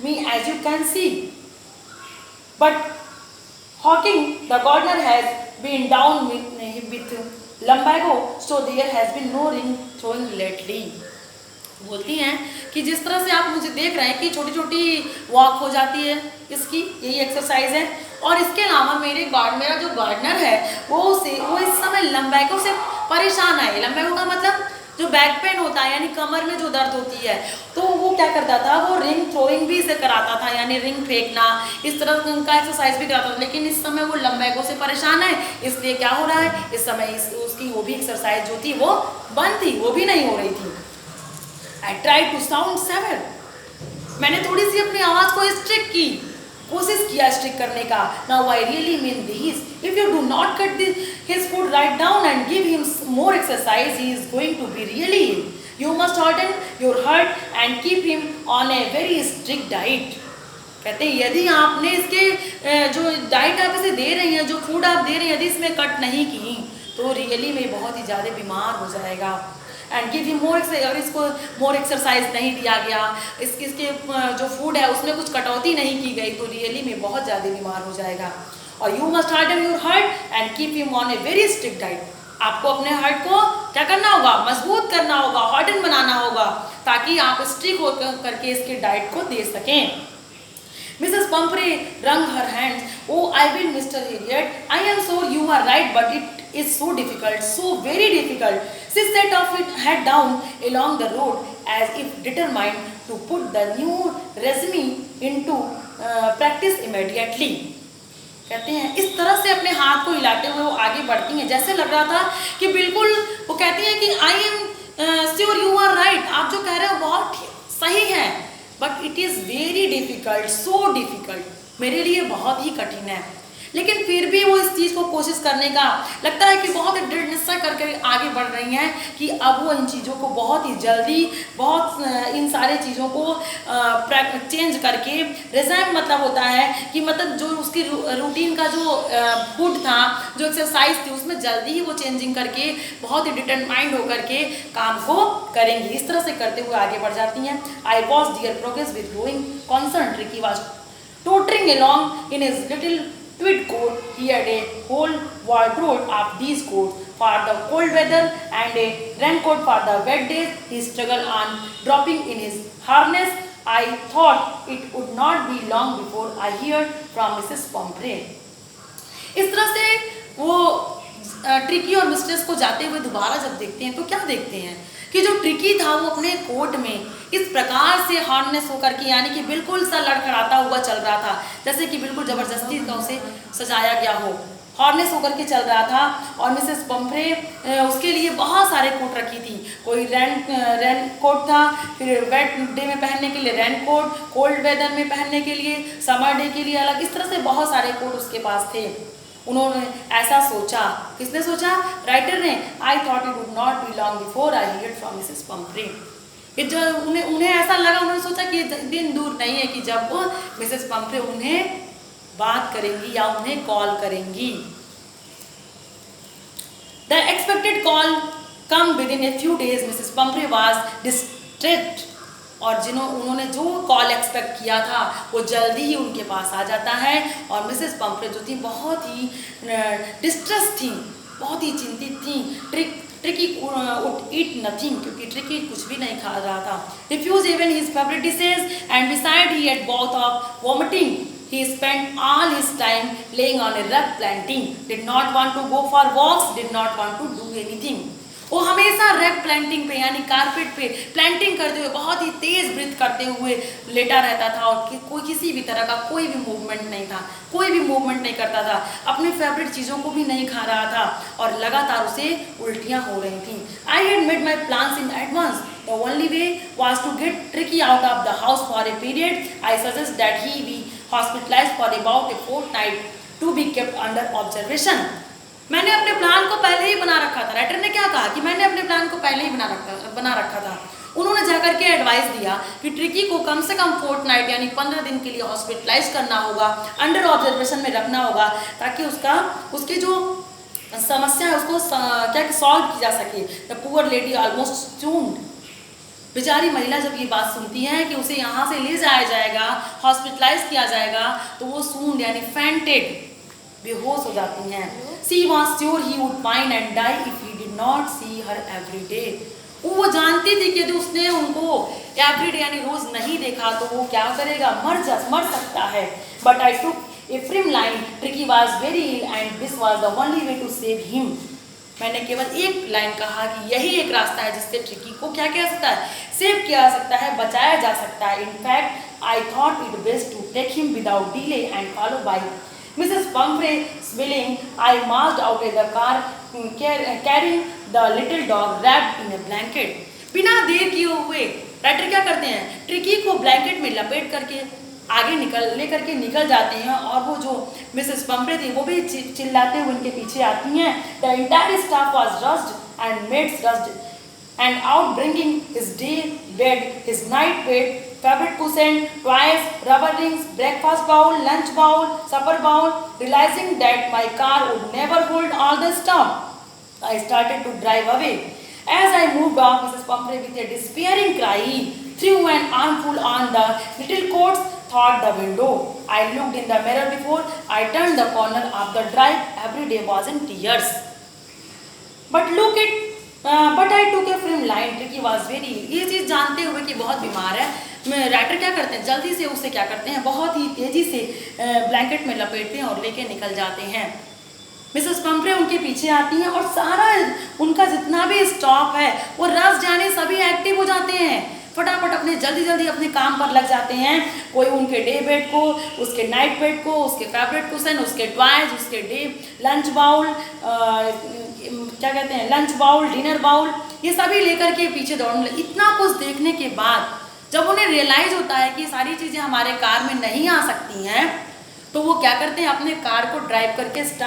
me as you can see. But Hawking, the gardener, has been down with lumbago, so there has been no ring throwing lately. बोलती हैं कि जिस तरह से आप मुझे देख रहे हैं कि छोटी छोटी वॉक हो जाती है इसकी, यही एक्सरसाइज है। और इसके अलावा मेरा जो गार्डनर है वो इस समय लंबैको से परेशान है। लंबैको का मतलब जो बैक पेन होता है, यानी कमर में जो दर्द होती है, तो वो क्या करता था, वो रिंग थ्रोइंग भी इसे कराता था, यानी रिंग फेंकना, इस तरह का एक्सरसाइज भी कराता था। लेकिन इस समय वो लंबैको से परेशान है, इसलिए क्या हो रहा है, इस समय उसकी वो भी एक्सरसाइज जो थी वो बंद थी, वो भी नहीं हो रही थी। I tried to sound severe. मैंने थोड़ी सी अपनी आवाज को स्ट्रिक्ट की, कोशिश किया स्ट्रिक्ट करने का। Now I really mean this. If you do not cut his foot right down and give him more exercise, he is going to be really ill. You must harden your heart and keep him on a very strict diet. कहते हैं यदि आपने इसके जो diet आप इसे दे रही हैं, जो फूड आप दे रही हैं, यदि इसमें कट नहीं की तो रियली में बहुत ही ज़्यादा बीमार हो जाएगा। And give him more exercise, अगर इसको मोर एक्सरसाइज नहीं दिया गया, इसके जो फूड है उसमें कुछ कटौती नहीं की गई, तो रियली में बहुत ज़्यादा बीमार हो जाएगा। और you must harden your heart and keep him on a very strict diet. आपको अपने हार्ट को क्या करना होगा, मजबूत करना होगा, हार्डन बनाना होगा, ताकि आप स्ट्रिक्ट होकर करके इसके डाइट को दे सकें। Mrs. Pumphrey wrung her hands. Oh, I will, Mr. Harriet. I am sure you are right, but it is so difficult, so very difficult. She set off her head down along the road as if determined to put the new resume into practice immediately. कहते हैं इस तरह से अपने हाथ को हिलाते हुए वो आगे बढ़ती हैं, जैसे लग रहा था कि बिल्कुल वो कहती हैं कि I am sure you are right. आप जो कह रहे हो बहुत सही है, but it is very difficult, so difficult, मेरे लिए बहुत ही कठिन है। लेकिन फिर भी वो इस चीज़ को कोशिश करने का लगता है कि बहुत दृढ़ निश्चय करके आगे बढ़ रही हैं कि अब वो इन चीज़ों को बहुत ही जल्दी, बहुत इन सारे चीज़ों को चेंज करके, रिजाइम मतलब होता है कि मतलब जो उसकी रूटीन का जो फूड था, जो एक्सरसाइज थी, उसमें जल्दी ही वो चेंजिंग करके बहुत ही डिटरमाइंड होकर के काम को करेंगी। इस तरह से करते हुए आगे बढ़ जाती हैं। I watch their progress with growing concern. Ricky was tottering along in his little tweed coat. He had a whole wardrobe of these coats for the cold weather and a raincoat for the wet days. He struggled on dropping in his harness. I thought it would not be long before I heard from Mrs. Pumphrey. इस तरह से वो tricky और mistress को जाते हुए दोबारा जब देखते हैं तो क्या देखते हैं कि जो ट्रिकी था वो अपने कोट में इस प्रकार से हार्नेस होकर के, यानी कि बिल्कुल सा लड़खड़ाता हुआ चल रहा था, जैसे कि बिल्कुल ज़बरदस्ती का उसे सजाया गया हो, हार्नेस होकर के चल रहा था। और मिसेस पंफ्रे उसके लिए बहुत सारे कोट रखी थी। कोई रेन कोट था, फिर वेट डे में पहनने के लिए रेन कोट, कोल्ड वेदर में पहनने के लिए, समर डे के लिए अलग, इस तरह से बहुत सारे कोट उसके पास थे। उन्होंने ऐसा सोचा, किसने सोचा, राइटर ने। आई thought it would not be long before I heard from Mrs Pomfrey. उन्हें ऐसा लगा, उन्होंने सोचा कि दिन दूर नहीं है कि जब वो मिसेस पंफ्रे उन्हें बात करेंगी या उन्हें कॉल करेंगी। The expected call come with in a few days. Mrs Pomfrey was distressed, और उन्होंने जो कॉल एक्सपेक्ट किया था वो जल्दी ही उनके पास आ जाता है। और मिसेस पंफ्रे जो थी बहुत ही डिस्ट्रेस थी, बहुत ही चिंतित थी। ट्रिकी वुड ईट नथिंग, क्योंकि ट्रिकी कुछ भी नहीं खा रहा था। Refuse even his favourite dishes and beside he had bout of vomiting. He spent all his time laying on a rug planting, did not want to go for walks, did not want to do anything. वो हमेशा रग planting पे, यानी carpet पे planting करते हुए बहुत ही तेज breathe करते हुए लेटा रहता था, और कोई किसी भी तरह का कोई भी मूवमेंट नहीं था, कोई भी मूवमेंट नहीं करता था, अपने फेवरेट चीज़ों को भी नहीं खा रहा था, और लगातार उसे उल्टियाँ हो रही थी। I had made my plans in advance. The only way was to get Tricky out of the house for a period. I suggest that he be hospitalized for about a fortnight to be kept under observation. मैंने अपने plan को पहले ही बना रखा था। Writer ने क्या कहा कि मैंने अपने प्लान को पहले ही बना रखा था। उन्होंने जाकर के एडवाइस दिया कि ट्रिकी को कम से कम फोर्टनाइट यानी 15 दिन के लिए हॉस्पिटलाइज करना होगा, अंडर ऑब्जर्वेशन में रखना होगा, ताकि उसकी जो समस्या है उसको क्या सॉल्व की जा सके। The poor lady almost stunned. बेचारी महिला जब ये बात सुनती है कि उसे यहाँ से ले जाया जाएगा, हॉस्पिटलाइज किया जाएगा तो वो सूंड यानी फेंटेड, बेहोश हो जाती हैं। She was sure he would pine and die if he did not see her every day. वो जानती थी कि यदि उसने उनको एवरीडे यानी रोज नहीं देखा तो वो क्या करेगा, मर सकता है। But I took a firm line, Tricki was very ill and this was the only way to save him. मैंने केवल एक लाइन कहा कि यही एक रास्ता है जिससे ट्रिकी को क्या किया सकता है, सेव किया जा सकता है, बचाया जा सकता है। In fact I thought it best to take him without delay and follow by Mrs. Pumphrey's willing. I marched out of the car carrying the little dog wrapped in a blanket. बिना देर किए हुए राइटर क्या करते हैं, tricky को blanket में लपेट करके आगे लेकर के निकल जाते हैं और वो जो मिसेस पंफ्रे थी वो भी चिल्लाते हुए उनके पीछे आती हैं। The entire staff was rushed and maids rushed and out bringing his day bed, his night bed, fabric cushion, toys, rubber rings, breakfast bowl, lunch bowl, supper bowl. Realizing that my car would never hold all the stuff, I started to drive away. As I moved off, Mrs. Pumphrey with a despairing cry threw an armful on the little coats through the window. I looked in the mirror before I turned the corner of the drive. Every day was in tears. But I took a firm line. Tricky was very ill. ये चीज़ जानते हुए कि बहुत बीमार है, writer क्या करते हैं, जल्दी से उसे क्या करते हैं, बहुत ही तेजी से ब्लैंकेट में लपेटते हैं और लेके निकल जाते हैं। मिसेस पंफ्रे उनके पीछे आती हैं और सारा उनका जितना भी स्टॉफ है वो रस जाने सभी एक्टिव हो जाते हैं, फटाफट अपने जल्दी अपने काम पर लग जाते हैं। कोई उनके डे बेड को, उसके नाइट बेड को, उसके फैब्रिक कुशन, उसके टॉयज, उसके डे लंच बाउल, क्या कहते हैं, लंच बाउल, डिनर बाउल, ये सभी लेकर के पीछे दौड़ने लगे। इतना कुछ देखने के बाद जब उन्हें रियलाइज होता है कि सारी चीज़ें हमारे कार में नहीं आ सकती हैं तो वो क्या करते हैं, अपने कार को ड्राइव करके स्टार्ट